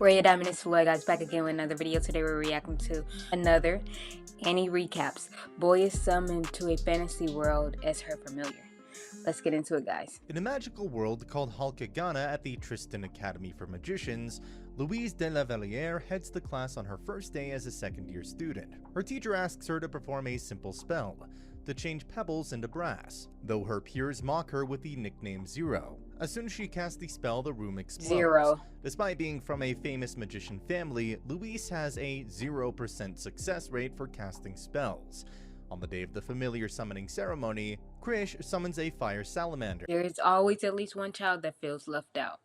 Ray Diamond is Floyd, guys, back again with another video. Today we're reacting to another AniRecaps. Boy is summoned to a fantasy world as her familiar. Let's get into it, guys. In a magical world called Halkagana at the Tristan Academy for Magicians, Louise de la Valliere heads the class on her first day as a second-year student. Her teacher asks her to perform a simple spell, to change pebbles into brass, though her peers mock her with the nickname Zero. As soon as she casts the spell, the room explodes. Zero. Despite being from a famous magician family, Louise has a 0% success rate for casting spells. On the day of the familiar summoning ceremony, Krish summons a fire salamander. There is always at least one child that feels left out.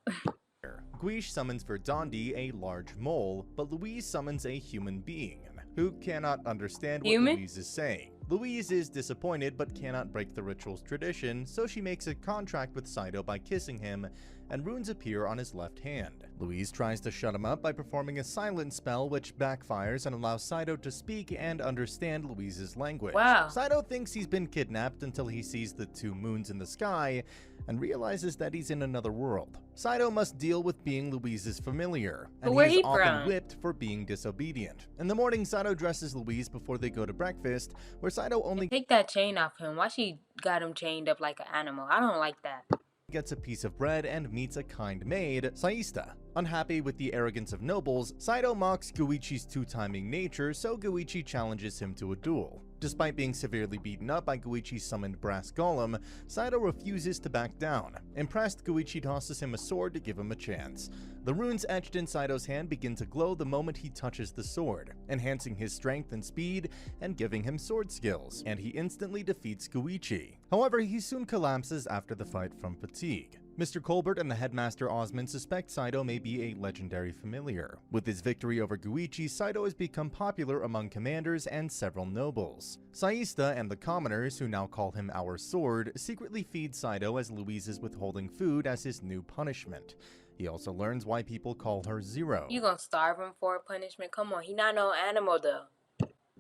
Guiche summons Verdandi, a large mole, but Louise summons a human being, who cannot understand what Louise is saying. Louise is disappointed but cannot break the ritual's tradition, so she makes a contract with Saito by kissing him, and runes appear on his left hand. Louise tries to shut him up by performing a silent spell which backfires and allows Saito to speak and understand Louise's language. Wow. Saito thinks he's been kidnapped until he sees the two moons in the sky and realizes that he's in another world. Saito must deal with being Louise's familiar, and he is often whipped for being disobedient. In the morning, Saito dresses Louise before they go to breakfast, where Saito only take that chain off him. Why she got him chained up like an animal? I don't like that. Gets a piece of bread and meets a kind maid, Saista. Unhappy with the arrogance of nobles, Saito mocks Guichi's two-timing nature, so Guichi challenges him to a duel. Despite being severely beaten up by Guichi's summoned brass golem, Saito refuses to back down. Impressed, Guichi tosses him a sword to give him a chance. The runes etched in Saito's hand begin to glow the moment he touches the sword, enhancing his strength and speed and giving him sword skills, and he instantly defeats Guichi. However, he soon collapses after the fight from fatigue. Mr. Colbert and the headmaster Osmond suspect Saito may be a legendary familiar. With his victory over Guichi, Saito has become popular among commanders and several nobles. Saista and the commoners, who now call him Our Sword, secretly feed Saito as Louise is withholding food as his new punishment. He also learns why people call her Zero. You gonna starve him for a punishment? Come on, he not no animal though.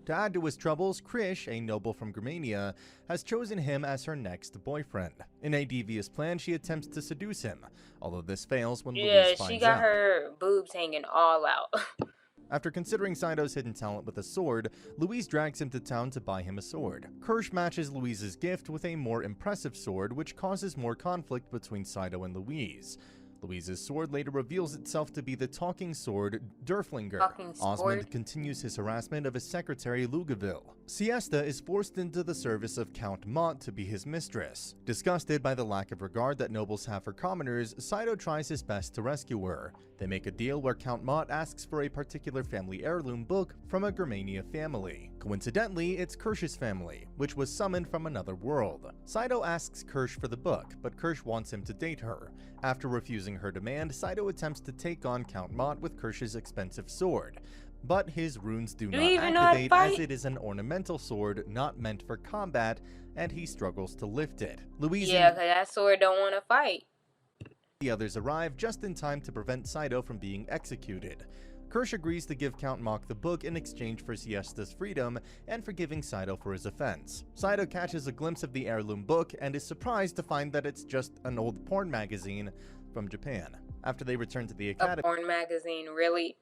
To add to his troubles, Krish, a noble from Germania, has chosen him as her next boyfriend. In a devious plan, she attempts to seduce him, although this fails when Louise finds out. Yeah, she got her boobs hanging all out. After considering Saito's hidden talent with a sword, Louise drags him to town to buy him a sword. Kirsch matches Louise's gift with a more impressive sword, which causes more conflict between Saito and Louise. Louise's sword later reveals itself to be the talking sword Derflinger. Osmond continues his harassment of his secretary Lugaville. Siesta is forced into the service of Count Mott to be his mistress. Disgusted by the lack of regard that nobles have for commoners, Saito tries his best to rescue her. They make a deal where Count Mott asks for a particular family heirloom book from a Germania family. Coincidentally, it's Kirsch's family, which was summoned from another world. Saito asks Kirsch for the book, but Kirsch wants him to date her. After refusing her demand, Saito attempts to take on Count Mott with Kirsch's expensive sword. But his runes do not activate, as it is an ornamental sword not meant for combat, and he struggles to lift it. Louise cause that sword don't want to fight. The others arrive just in time to prevent Saito from being executed. Kirsch agrees to give Count Mott the book in exchange for Siesta's freedom and forgiving Saito for his offense. Saito catches a glimpse of the heirloom book and is surprised to find that it's just an old porn magazine from Japan. After they return to the academy, a porn magazine, really?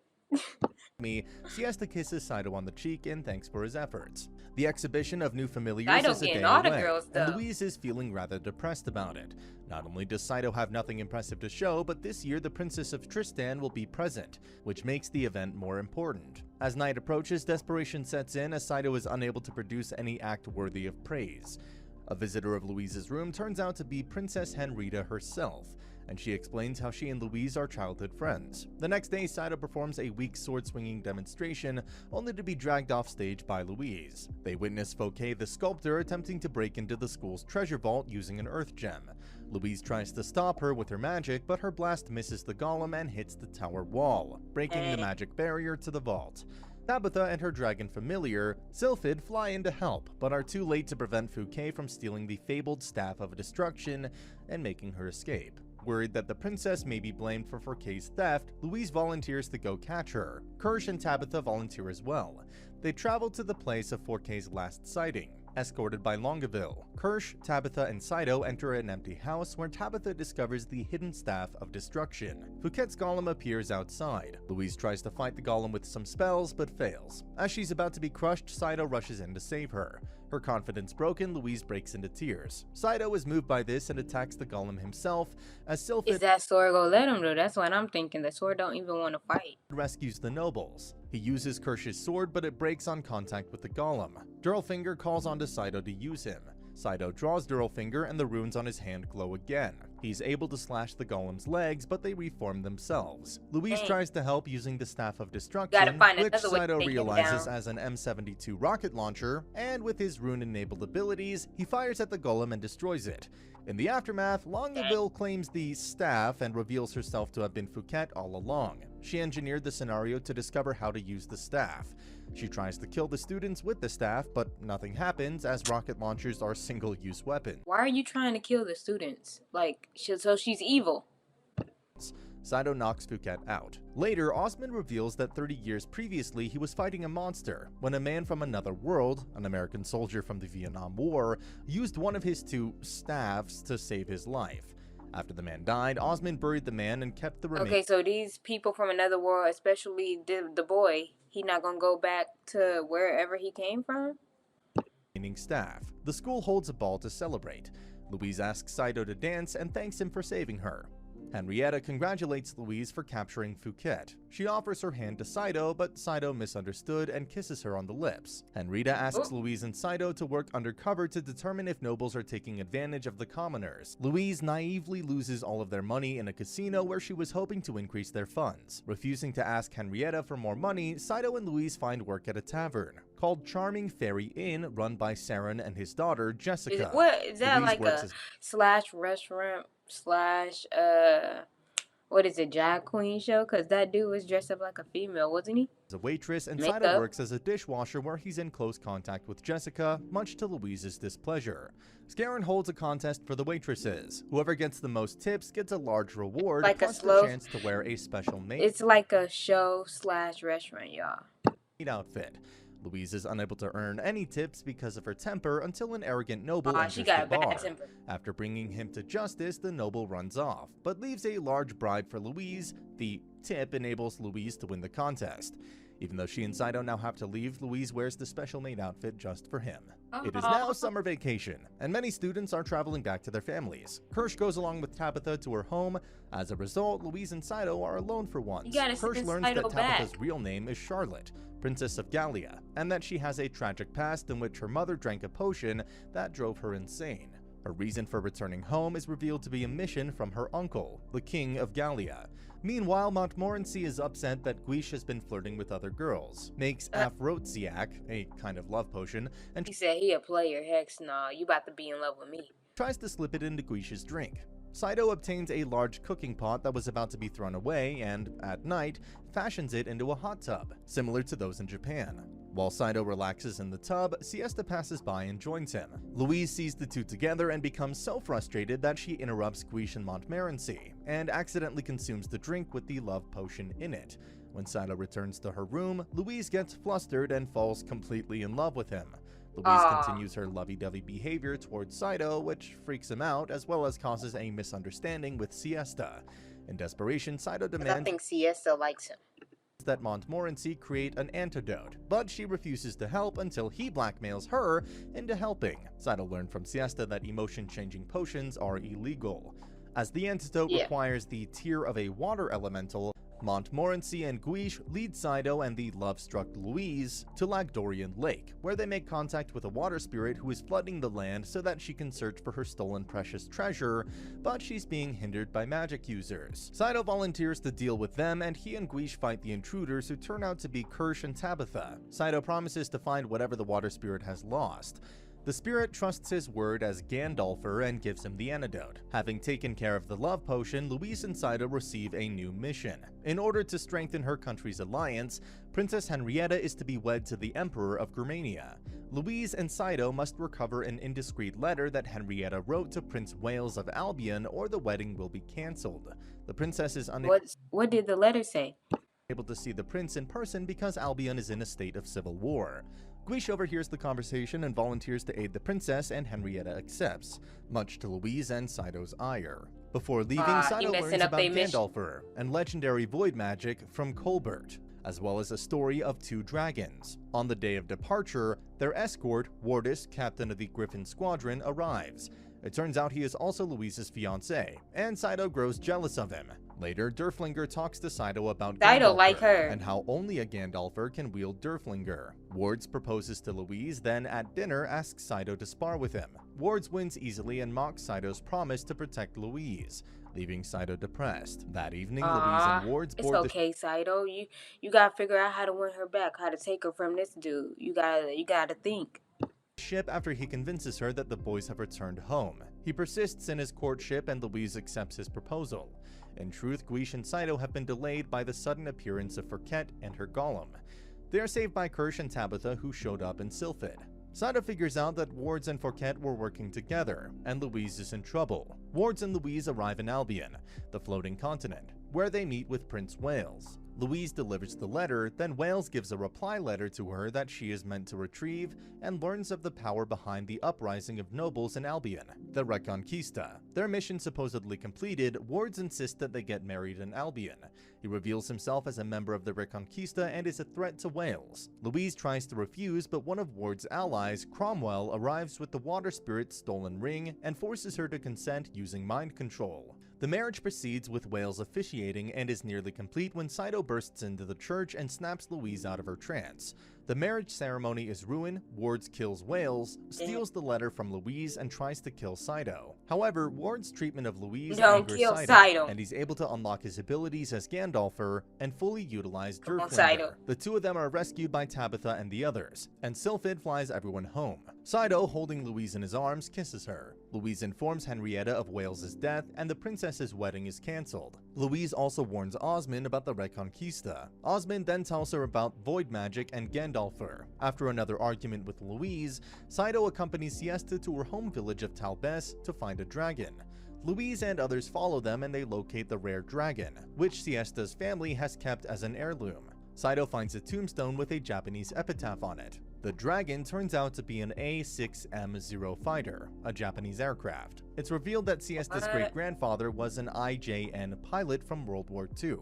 Siesta kisses Saito on the cheek in thanks for his efforts. The exhibition of new familiars is a day away, and Louise is feeling rather depressed about it. Not only does Saito have nothing impressive to show, but this year the Princess of Tristan will be present, which makes the event more important. As night approaches, desperation sets in as Saito is unable to produce any act worthy of praise. A visitor of Louise's room turns out to be Princess Henrietta herself, and she explains how she and Louise are childhood friends. The next day, Saito performs a weak sword-swinging demonstration, only to be dragged off stage by Louise. They witness Fouquet the sculptor attempting to break into the school's treasure vault using an earth gem. Louise tries to stop her with her magic, but her blast misses the golem and hits the tower wall, breaking the magic barrier to the vault. Tabitha and her dragon familiar, Sylphid, fly in to help, but are too late to prevent Fouquet from stealing the fabled Staff of Destruction and making her escape. Worried that the princess may be blamed for Fouquet's theft, Louise volunteers to go catch her. Kirsch and Tabitha volunteer as well. They travel to the place of Fouquet's last sighting. Escorted by Longaville, Kirsch, Tabitha, and Saito enter an empty house where Tabitha discovers the hidden staff of destruction. Fouquet's golem appears outside. Louise tries to fight the golem with some spells, but fails. As she's about to be crushed, Saito rushes in to save her. Her confidence broken, Louise breaks into tears. Saito is moved by this and attacks the golem himself, as Sylphid is that sword gonna let him do? That's what I'm thinking. The sword don't even want to fight. Rescues the nobles. He uses Kirsch's sword, but it breaks on contact with the golem. Durlfinger calls on to Saito to use him. Saito draws Durlfinger and the runes on his hand glow again. He's able to slash the golem's legs, but they reform themselves. Louise tries to help using the Staff of Destruction, which Saito realizes as an M72 rocket launcher, and with his rune-enabled abilities, he fires at the golem and destroys it. In the aftermath, Longaville claims the staff and reveals herself to have been Fouquet all along. She engineered the scenario to discover how to use the staff. She tries to kill the students with the staff, but nothing happens as rocket launchers are single-use weapons. Why are you trying to kill the students? Like, so she's evil. Saito knocks Fouquet out. Later, Osmond reveals that 30 years previously he was fighting a monster when a man from another world, an American soldier from the Vietnam War, used one of his two staffs to save his life. After the man died, Osmond buried the man and kept the remains. Okay, so these people from another world, especially the boy, he not gonna go back to wherever he came from? Staff. The school holds a ball to celebrate. Louise asks Saito to dance and thanks him for saving her. Henrietta congratulates Louise for capturing Fouquet. She offers her hand to Saito, but Saito misunderstood and kisses her on the lips. Henrietta asks Louise and Saito to work undercover to determine if nobles are taking advantage of the commoners. Louise naively loses all of their money in a casino where she was hoping to increase their funds. Refusing to ask Henrietta for more money, Saito and Louise find work at a tavern called Charming Fairy Inn, run by Saren and his daughter, Jessica. Is that Louise like a slash restaurant slash what is it, drag queen show? Because that dude was dressed up like a female, wasn't he? As a waitress, and Saito works as a dishwasher where he's in close contact with Jessica, much to Louise's displeasure. Scarron holds a contest for the waitresses. Whoever gets the most tips gets a large reward, like plus the chance to wear a special maid. It's like a show slash restaurant, y'all. Outfit. Louise is unable to earn any tips because of her temper until an arrogant noble enters she got the a bar. bad temper. After bringing him to justice, the noble runs off, but leaves a large bribe for Louise. The tip enables Louise to win the contest. Even though she and Saito now have to leave, Louise wears the special maid outfit just for him. It is now summer vacation, and many students are traveling back to their families. Kirsch goes along with Tabitha to her home. As a result, Louise and Saito are alone for once. Kirsch learns that Tabitha's real name is Charlotte, Princess of Gallia, and that she has a tragic past in which her mother drank a potion that drove her insane. Her reason for returning home is revealed to be a mission from her uncle, the King of Gallia. Meanwhile, Montmorency is upset that Guiche has been flirting with other girls, makes Afrodiziac, a kind of love potion, and he said he a player. Heck nah, you about to be in love with me. Tries to slip it into Guiche's drink. Saito obtains a large cooking pot that was about to be thrown away and, at night, fashions it into a hot tub, similar to those in Japan. While Saito relaxes in the tub, Siesta passes by and joins him. Louise sees the two together and becomes so frustrated that she interrupts Guiche and Montmorency, and accidentally consumes the drink with the love potion in it. When Saito returns to her room, Louise gets flustered and falls completely in love with him. Louise continues her lovey-dovey behavior towards Saito, which freaks him out, as well as causes a misunderstanding with Siesta. In desperation, Saito demands I think Siesta likes him. That Montmorency create an antidote, but she refuses to help until he blackmails her into helping. Saito learned from Siesta that emotion-changing potions are illegal. As the antidote requires the tear of a water elemental, Montmorency and Guiche lead Saito and the love-struck Louise to Lagdorian Lake, where they make contact with a water spirit who is flooding the land so that she can search for her stolen precious treasure, but she's being hindered by magic users. Saito volunteers to deal with them, and he and Guiche fight the intruders, who turn out to be Kirsch and Tabitha. Saito promises to find whatever the water spirit has lost. The spirit trusts his word as Gandalfer and gives him the antidote. Having taken care of the love potion, Louise and Saito receive a new mission. In order to strengthen her country's alliance, Princess Henrietta is to be wed to the Emperor of Germania. Louise and Saito must recover an indiscreet letter that Henrietta wrote to Prince Wales of Albion, or the wedding will be cancelled. The princess is What did the letter say? Able to see the prince in person because Albion is in a state of civil war. Guiche overhears the conversation and volunteers to aid the princess, and Henrietta accepts, much to Louise and Saito's ire. Before leaving, Saito learns about Gandalfer and legendary void magic from Colbert, as well as a story of 2 dragons. On the day of departure, their escort, Wardis, captain of the Griffin Squadron, arrives. It turns out he is also Louise's fiancé, and Saito grows jealous of him. Later, Durflinger talks to Saito about Gandalfer and how only a Gandalfer can wield Durflinger. Wards proposes to Louise, then at dinner asks Saito to spar with him. Wards wins easily and mocks Saito's promise to protect Louise, leaving Saito depressed. That evening, Louise and Wards board It's okay, Saito. You gotta figure out how to win her back, how to take her from this dude. You gotta think. Ship after he convinces her that the boys have returned home. He persists in his courtship and Louise accepts his proposal. In truth, Guiche and Saito have been delayed by the sudden appearance of Fouquet and her golem. They are saved by Kirsch and Tabitha, who showed up in Sylphid. Saito figures out that Wards and Fouquet were working together, and Louise is in trouble. Wards and Louise arrive in Albion, the floating continent, where they meet with Prince Wales. Louise delivers the letter, then Wales gives a reply letter to her that she is meant to retrieve, and learns of the power behind the uprising of nobles in Albion, the Reconquista. Their mission supposedly completed, Wards insist that they get married in Albion. He reveals himself as a member of the Reconquista and is a threat to Wales. Louise tries to refuse, but one of Ward's allies, Cromwell, arrives with the water spirit's stolen ring and forces her to consent using mind control. The marriage proceeds with Wales officiating and is nearly complete when Saito bursts into the church and snaps Louise out of her trance. The marriage ceremony is ruined, Wards kills Wales, steals the letter from Louise, and tries to kill Saito. However, Ward's treatment of Louise angers Saito, and he's able to unlock his abilities as Gandalfer and fully utilize Durflinger. The 2 of them are rescued by Tabitha and the others, and Sylphid flies everyone home. Saito, holding Louise in his arms, kisses her. Louise informs Henrietta of Wales's death, and the princess's wedding is cancelled. Louise also warns Osmond about the Reconquista. Osmond then tells her about void magic and Gandalfer. After another argument with Louise, Saito accompanies Siesta to her home village of Talbes to find a dragon. Louise and others follow them and they locate the rare dragon, which Siesta's family has kept as an heirloom. Saito finds a tombstone with a Japanese epitaph on it. The dragon turns out to be an A6M0 fighter, a Japanese aircraft. It's revealed that Siesta's great-grandfather was an IJN pilot from World War II,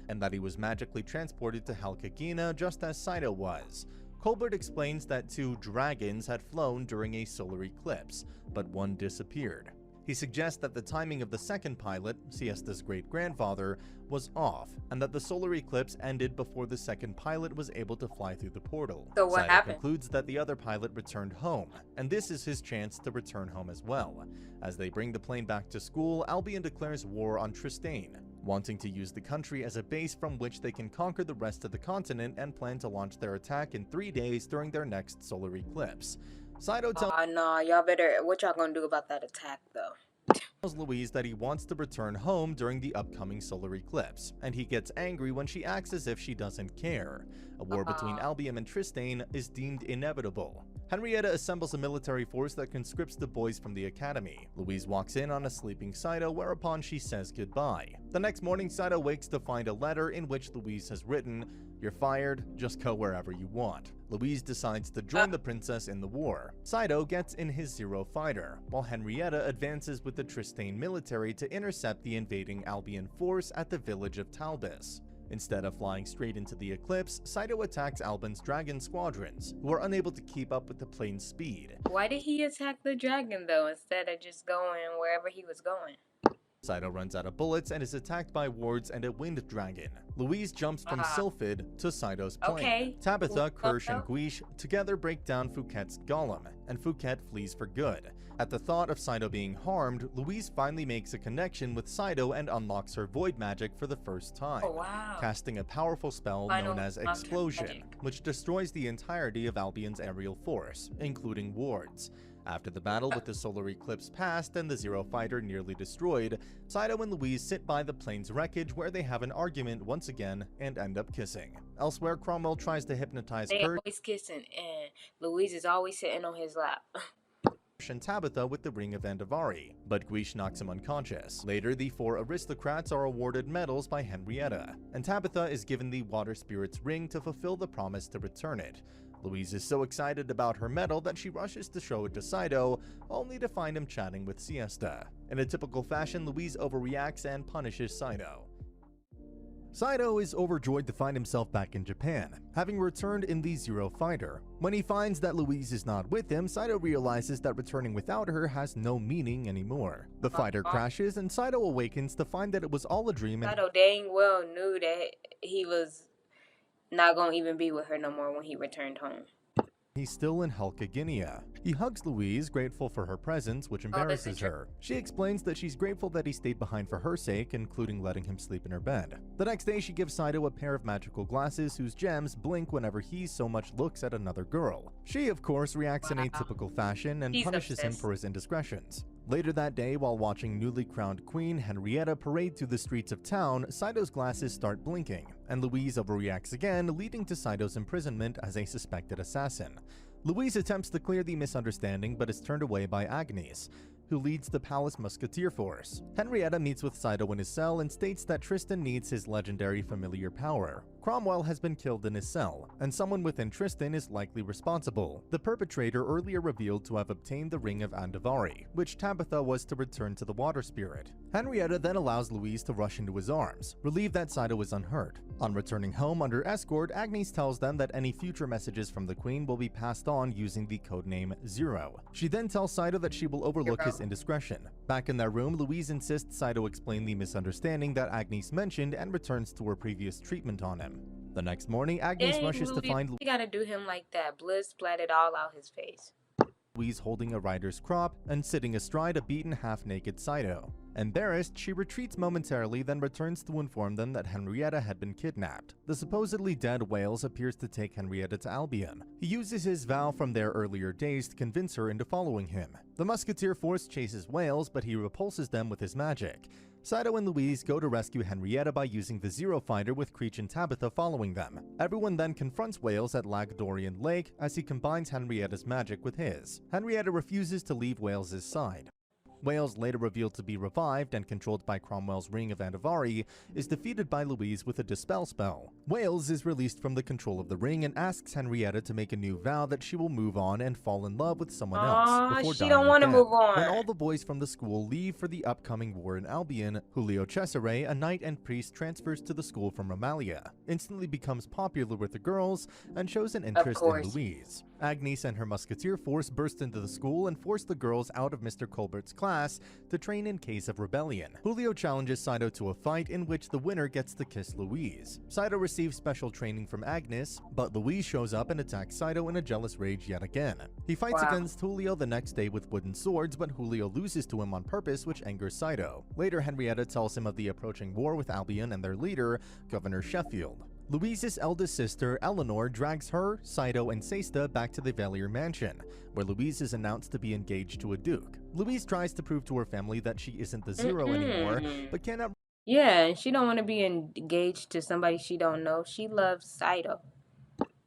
and that he was magically transported to Halkagina just as Saito was. Colbert explains that 2 dragons had flown during a solar eclipse, but one disappeared. He suggests that the timing of the second pilot, Siesta's great-grandfather, was off, and that the solar eclipse ended before the second pilot was able to fly through the portal. So what happened? Concludes that the other pilot returned home, and this is his chance to return home as well. As they bring the plane back to school, Albion declares war on Tristane, wanting to use the country as a base from which they can conquer the rest of the continent and plan to launch their attack in 3 days during their next solar eclipse. Saito tells y'all better, what y'all gonna do about that attack though? Tells Louise that he wants to return home during the upcoming solar eclipse, and he gets angry when she acts as if she doesn't care. A war between Albion and Tristane is deemed inevitable. Henrietta assembles a military force that conscripts the boys from the academy. Louise walks in on a sleeping Saito, whereupon she says goodbye. The next morning, Saito wakes to find a letter in which Louise has written, "You're fired, just go wherever you want." Louise decides to join the princess in the war. Saito gets in his Zero fighter, while Henrietta advances with the Tristane military to intercept the invading Albion force at the village of Talbes. Instead of flying straight into the eclipse, Saito attacks Albion's dragon squadrons, who are unable to keep up with the plane's speed. Why did he attack the dragon though, instead of just going wherever he was going? Saito runs out of bullets and is attacked by wards and a wind dragon. Louise jumps from Sylphid to Saito's plane. Tabitha, Kirsch, and Guiche together break down Fouquet's golem, and Fouquet flees for good. At the thought of Saito being harmed, Louise finally makes a connection with Saito and unlocks her void magic for the first time, casting a powerful spell known as Explosion, which destroys the entirety of Albion's aerial force, including wards. After the battle with the solar eclipse passed and the Zero fighter nearly destroyed, Saito and Louise sit by the plane's wreckage where they have an argument once again and end up kissing. Elsewhere, Cromwell tries to hypnotize They always kissing, and Louise is always sitting on his lap. and Tabitha with the Ring of Andavari, but Guiche knocks him unconscious. Later, the 4 aristocrats are awarded medals by Henrietta, and Tabitha is given the Water Spirit's ring to fulfill the promise to return it. Louise is so excited about her medal that she rushes to show it to Saito, only to find him chatting with Siesta. In a typical fashion, Louise overreacts and punishes Saito. Saito is overjoyed to find himself back in Japan, having returned in the Zero Fighter. When he finds that Louise is not with him, Saito realizes that returning without her has no meaning anymore. The fighter crashes and Saito awakens to find that it was all a dream. And Saito dang well knew that he was not gonna even be with her no more when he returned home. He's still in Helkaginia. He hugs Louise, grateful for her presence, which embarrasses her. She explains that she's grateful that he stayed behind for her sake, including letting him sleep in her bed. The next day, she gives Saito a pair of magical glasses whose gems blink whenever he so much looks at another girl. She, of course, reacts in a typical fashion and punishes him for his indiscretions. Later that day, while watching newly crowned Queen Henrietta parade through the streets of town, Saito's glasses start blinking, and Louise overreacts again, leading to Saito's imprisonment as a suspected assassin. Louise attempts to clear the misunderstanding but is turned away by Agnes, who leads the Palace Musketeer Force. Henrietta meets with Saito in his cell and states that Tristan needs his legendary familiar power. Cromwell has been killed in his cell, and someone within Tristan is likely responsible. The perpetrator earlier revealed to have obtained the Ring of Andvari, which Tabitha was to return to the Water Spirit. Henrietta then allows Louise to rush into his arms, relieved that Saito is unhurt. On returning home under escort, Agnes tells them that any future messages from the Queen will be passed on using the codename Zero. She then tells Saito that she will overlook his indiscretion. Back in their room, Louise insists Saito explain the misunderstanding that Agnes mentioned and returns to her previous treatment on him. The next morning, Agnes rushes to find You gotta do him like that. Blood splattered all out his face. Louise holding a rider's crop and sitting astride a beaten half-naked Saito. Embarrassed, she retreats momentarily, then returns to inform them that Henrietta had been kidnapped. The supposedly dead Wales appears to take Henrietta to Albion. He uses his vow from their earlier days to convince her into following him. The Musketeer Force chases Wales, but he repulses them with his magic. Saito and Louise go to rescue Henrietta by using the Zero Fighter with Creech and Tabitha following them. Everyone then confronts Wales at Lagdorian Lake as he combines Henrietta's magic with his. Henrietta refuses to leave Wales' side. Wales, later revealed to be revived and controlled by Cromwell's Ring of Andvari, is defeated by Louise with a Dispel spell. Wales is released from the control of the ring and asks Henrietta to make a new vow that she will move on and fall in love with someone else before she dying don't want to again. move on. When all the boys from the school leave for the upcoming war in Albion, Julio Cesare, a knight and priest, transfers to the school from Romalia, instantly becomes popular with the girls, and shows an interest in Louise. Agnes and her musketeer force burst into the school and force the girls out of Mr. Colbert's class to train in case of rebellion. Julio challenges Saito to a fight in which the winner gets to kiss Louise. Saito receives special training from Agnes, but Louise shows up and attacks Saito in a jealous rage yet again. He fights against Julio the next day with wooden swords, but Julio loses to him on purpose, which angers Saito. Later, Henrietta tells him of the approaching war with Albion and their leader, Governor Sheffield. Louise's eldest sister, Eleanor, drags her, Saito, and Sesta back to the Valier mansion, where Louise is announced to be engaged to a duke. Louise tries to prove to her family that she isn't the Zero anymore, but cannot. Yeah, and she don't want to be engaged to somebody she don't know. She loves Saito.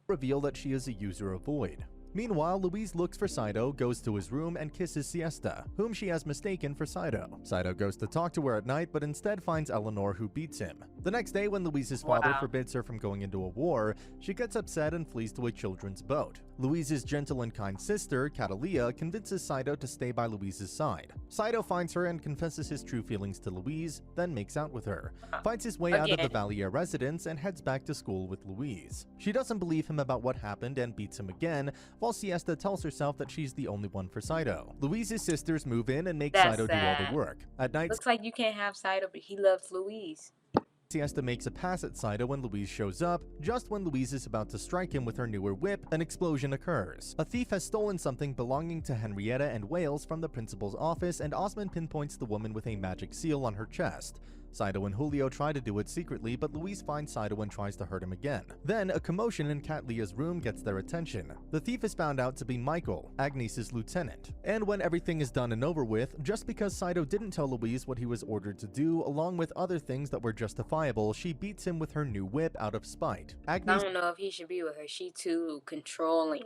Reveal that she is a user of Void. Meanwhile, Louise looks for Saito, goes to his room, and kisses Siesta, whom she has mistaken for Saito. Saito goes to talk to her at night, but instead finds Eleanor, who beats him. The next day, when Louise's father forbids her from going into a war, she gets upset and flees to a children's boat. Louise's gentle and kind sister, Catalia, convinces Saito to stay by Louise's side. Saito finds her and confesses his true feelings to Louise, then makes out with her, finds his way out of the Valier residence, and heads back to school with Louise. She doesn't believe him about what happened and beats him again, while Siesta tells herself that she's the only one for Saito. Louise's sisters move in and make Saito do all the work. At night, looks like you can't have Saito, but he loves Louise. Siesta makes a pass at Saito when Louise shows up. Just when Louise is about to strike him with her newer whip, an explosion occurs. A thief has stolen something belonging to Henrietta and Wales from the principal's office, and Osmond pinpoints the woman with a magic seal on her chest. Saito and Julio try to do it secretly, but Louise finds Saito and tries to hurt him again. Then, a commotion in Catlia's room gets their attention. The thief is found out to be Michael, Agnes's lieutenant. And when everything is done and over with, just because Saito didn't tell Louise what he was ordered to do, along with other things that were justifiable, she beats him with her new whip out of spite. Agnes, I don't know if he should be with her. She too controlling.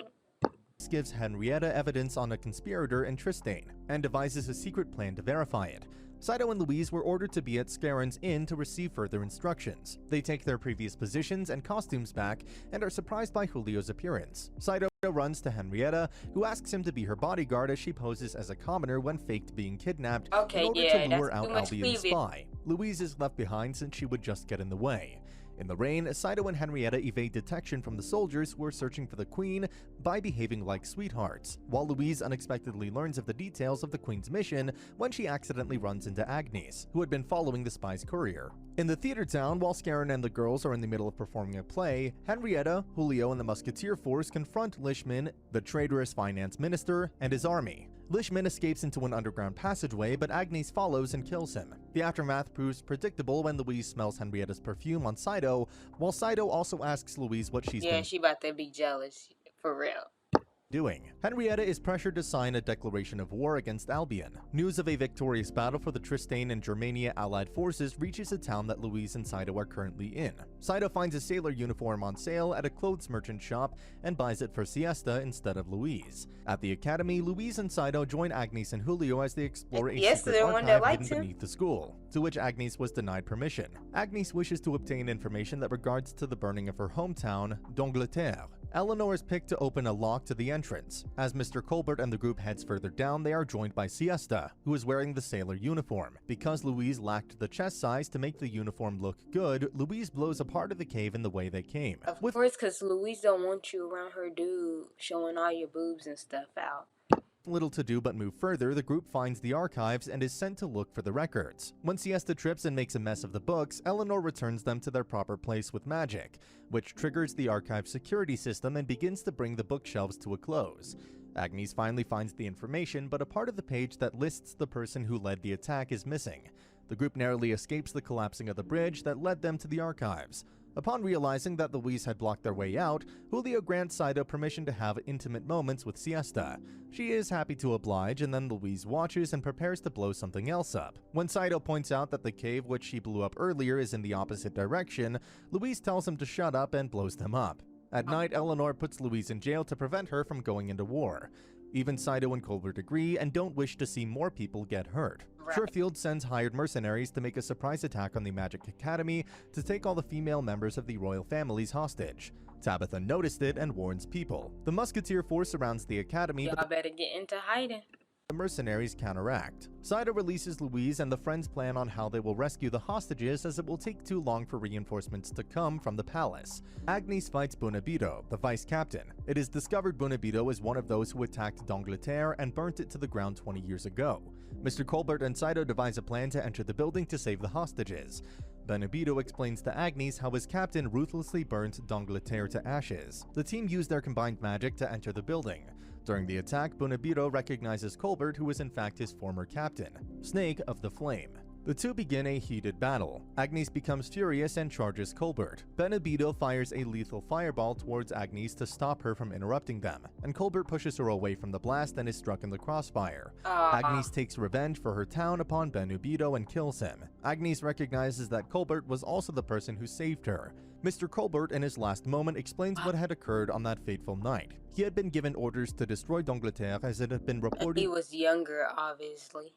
Gives Henrietta evidence on a conspirator in Tristan, and devises a secret plan to verify it. Saito and Louise were ordered to be at Scaron's inn to receive further instructions. They take their previous positions and costumes back and are surprised by Julio's appearance. Saito runs to Henrietta, who asks him to be her bodyguard as she poses as a commoner when faked being kidnapped in order to lure out Albion's spy. Louise is left behind since she would just get in the way. In the rain, Saito and Henrietta evade detection from the soldiers who are searching for the Queen by behaving like sweethearts, while Louise unexpectedly learns of the details of the Queen's mission when she accidentally runs into Agnes, who had been following the spy's courier. In the theater town, while Scaron and the girls are in the middle of performing a play, Henrietta, Julio, and the Musketeer force confront Lishman, the traitorous finance minister, and his army. Lishman escapes into an underground passageway, but Agnes follows and kills him. The aftermath proves predictable when Louise smells Henrietta's perfume on Saito, while Saito also asks Louise what she's been she about to be jealous, for real. doing. Henrietta is pressured to sign a declaration of war against Albion. News of a victorious battle for the Tristane and Germania allied forces reaches a town that Louise and Saito are currently in. Saito finds a sailor uniform on sale at a clothes merchant shop and buys it for Siesta instead of Louise. At the academy, Louise and Saito join Agnes and Julio as they explore a secret archive hidden beneath the school, to which Agnes was denied permission. Agnes wishes to obtain information that regards to the burning of her hometown, d'Angleterre. Eleanor is picked to open a lock to the entrance. As Mr. Colbert and the group heads further down, they are joined by Siesta, who is wearing the sailor uniform. Because Louise lacked the chest size to make the uniform look good, Louise blows a part of the cave in the way they came. Of course, because Louise don't want you around her dude showing all your boobs and stuff out. Little to do but move further, the group finds the archives and is sent to look for the records. When Siesta trips and makes a mess of the books, Eleanor returns them to their proper place with magic, which triggers the archive security system and begins to bring the bookshelves to a close. Agnes finally finds the information, but a part of the page that lists the person who led the attack is missing. The group narrowly escapes the collapsing of the bridge that led them to the archives. Upon realizing that Louise had blocked their way out, Julio grants Saito permission to have intimate moments with Siesta. She is happy to oblige, and then Louise watches and prepares to blow something else up. When Saito points out that the cave which she blew up earlier is in the opposite direction, Louise tells him to shut up and blows them up. At night, Eleanor puts Louise in jail to prevent her from going into war. Even Saito and Colbert agree and don't wish to see more people get hurt. Sherfield sends hired mercenaries to make a surprise attack on the Magic Academy to take all the female members of the royal families hostage. Tabitha noticed it and warns people. The Musketeer force surrounds the academy, but better get into hiding. The mercenaries counteract. Saito releases Louise and the friends plan on how they will rescue the hostages, as it will take too long for reinforcements to come from the palace. Agnes fights Buonabito, the vice captain. It is discovered Buonabito is one of those who attacked d'Angleterre and burnt it to the ground 20 years ago. Mr. Colbert and Saito devise a plan to enter the building to save the hostages. Buonabito explains to Agnes how his captain ruthlessly burnt d'Angleterre to ashes. The team used their combined magic to enter the building. During the attack, Buonabito recognizes Colbert, who is in fact his former captain, Snake of the Flame. The two begin a heated battle. Agnes becomes furious and charges Colbert. Buonabito fires a lethal fireball towards Agnes to stop her from interrupting them, and Colbert pushes her away from the blast and is struck in the crossfire. Agnes takes revenge for her town upon Buonabito and kills him. Agnes recognizes that Colbert was also the person who saved her. Mr. Colbert, in his last moment, explains what had occurred on that fateful night. He had been given orders to destroy d'Angleterre as it had been reported he was younger, obviously,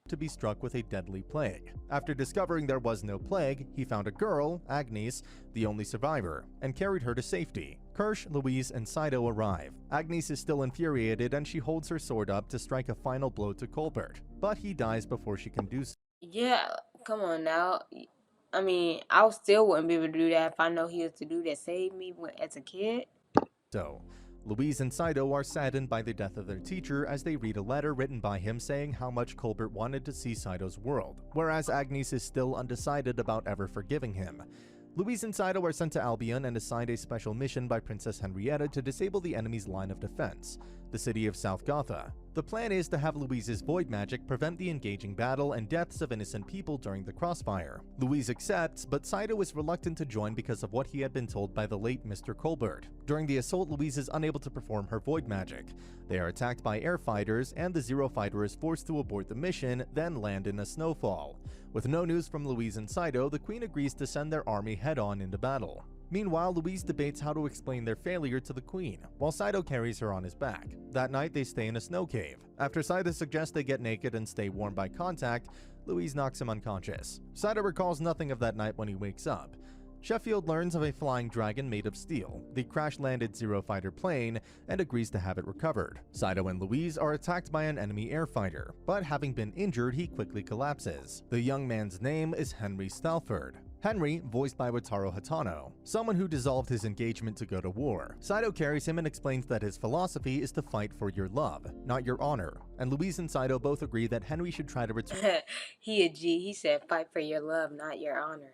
to be struck with a deadly plague. After discovering there was no plague, he found a girl, Agnes, the only survivor, and carried her to safety. Kirsch, Louise, and Saito arrive. Agnes is still infuriated and she holds her sword up to strike a final blow to Colbert, but he dies before she can do so. Yeah, come on now. I mean, I still wouldn't be able to do that if I know he was the dude that saved me as a kid. So, Louise and Saito are saddened by the death of their teacher as they read a letter written by him saying how much Colbert wanted to see Saito's world, whereas Agnes is still undecided about ever forgiving him. Louise and Saito are sent to Albion and assigned a special mission by Princess Henrietta to disable the enemy's line of defense, the city of South Gotha. The plan is to have Louise's void magic prevent the engaging battle and deaths of innocent people during the crossfire. Louise accepts, but Saito is reluctant to join because of what he had been told by the late Mr. Colbert. During the assault, Louise is unable to perform her void magic. They are attacked by air fighters, and the Zero Fighter is forced to abort the mission, then land in a snowfall. With no news from Louise and Saito, the Queen agrees to send their army head-on into battle. Meanwhile, Louise debates how to explain their failure to the queen, while Saito carries her on his back. That night, they stay in a snow cave. After Saito suggests they get naked and stay warm by contact, Louise knocks him unconscious. Saito recalls nothing of that night when he wakes up. Sheffield learns of a flying dragon made of steel, the crash-landed Zero fighter plane, and agrees to have it recovered. Saito and Louise are attacked by an enemy air fighter, but having been injured, he quickly collapses. The young man's name is Henry Stalford. Henry, voiced by Wataru Hatano, someone who dissolved his engagement to go to war. Saito carries him and explains that his philosophy is to fight for your love, not your honor, and Louise and Saito both agree that Henry should try to return. He a G, he said fight for your love, not your honor.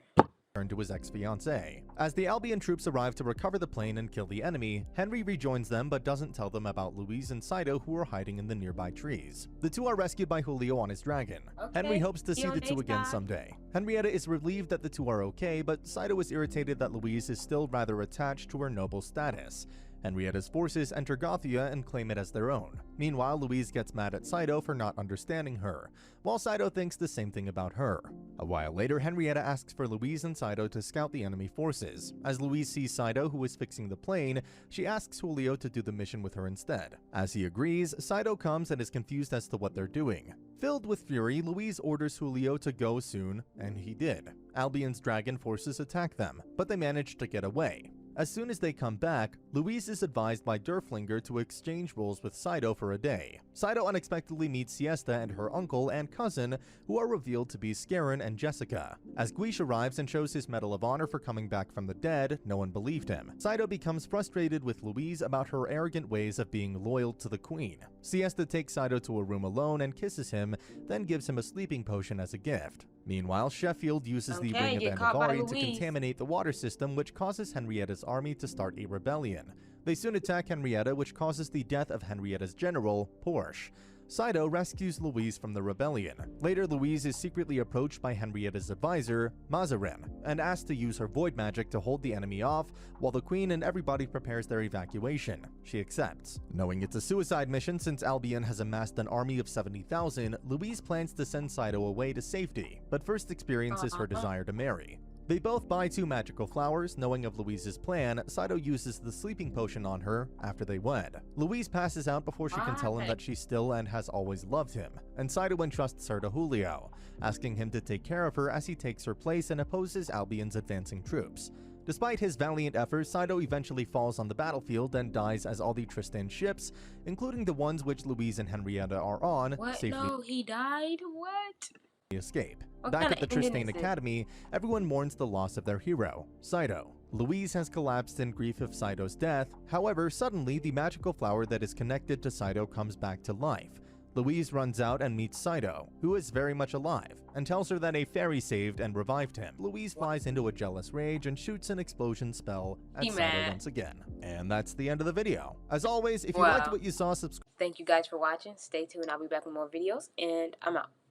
To his ex-fiancée. As the Albion troops arrive to recover the plane and kill the enemy, Henry rejoins them but doesn't tell them about Louise and Saito, who are hiding in the nearby trees. The two are rescued by Julio on his dragon. Okay. Henry hopes to see the two again someday. Henrietta is relieved that the two are okay, but Saito is irritated that Louise is still rather attached to her noble status. Henrietta's forces enter Gothia and claim it as their own. Meanwhile, Louise gets mad at Saito for not understanding her, while Saito thinks the same thing about her. A while later, Henrietta asks for Louise and Saito to scout the enemy forces. As Louise sees Saito, who is fixing the plane, she asks Julio to do the mission with her instead. As he agrees, Saito comes and is confused as to what they're doing. Filled with fury, Louise orders Julio to go soon, and he did. Albion's dragon forces attack them, but they manage to get away. As soon as they come back, Louise is advised by Durflinger to exchange roles with Saito for a day. Saito unexpectedly meets Siesta and her uncle and cousin, who are revealed to be Scarron and Jessica. As Guiche arrives and shows his Medal of Honor for coming back from the dead, no one believed him. Saito becomes frustrated with Louise about her arrogant ways of being loyal to the queen. Siesta takes Saito to a room alone and kisses him, then gives him a sleeping potion as a gift. Meanwhile, Sheffield uses the Ring of Anavari to contaminate the water system, which causes Henrietta's army to start a rebellion. They soon attack Henrietta, which causes the death of Henrietta's general, Porsche. Saito rescues Louise from the rebellion. Later, Louise is secretly approached by Henrietta's advisor, Mazarin, and asked to use her void magic to hold the enemy off while the queen and everybody prepares their evacuation. She accepts. Knowing it's a suicide mission since Albion has amassed an army of 70,000, Louise plans to send Saito away to safety, but first experiences her desire to marry. They both buy 2 magical flowers. Knowing of Louise's plan, Saito uses the sleeping potion on her after they wed. Louise passes out before she can tell him that she still and has always loved him, and Saito entrusts her to Julio, asking him to take care of her as he takes her place and opposes Albion's advancing troops. Despite his valiant efforts, Saito eventually falls on the battlefield and dies as all the Tristan ships, including the ones which Louise and Henrietta are on, safely. No, he died? What? Escape. Back at the Tristan Academy, everyone mourns the loss of their hero, Saito. Louise has collapsed in grief of Saito's death. However, suddenly the magical flower that is connected to Saito comes back to life. Louise runs out and meets Saito, who is very much alive, and tells her that a fairy saved and revived him. Louise flies into a jealous rage and shoots an explosion spell at Saito once again. And that's the end of the video. As always, if you liked what you saw, subscribe. Thank you guys for watching. Stay tuned. I'll be back with more videos, and I'm out.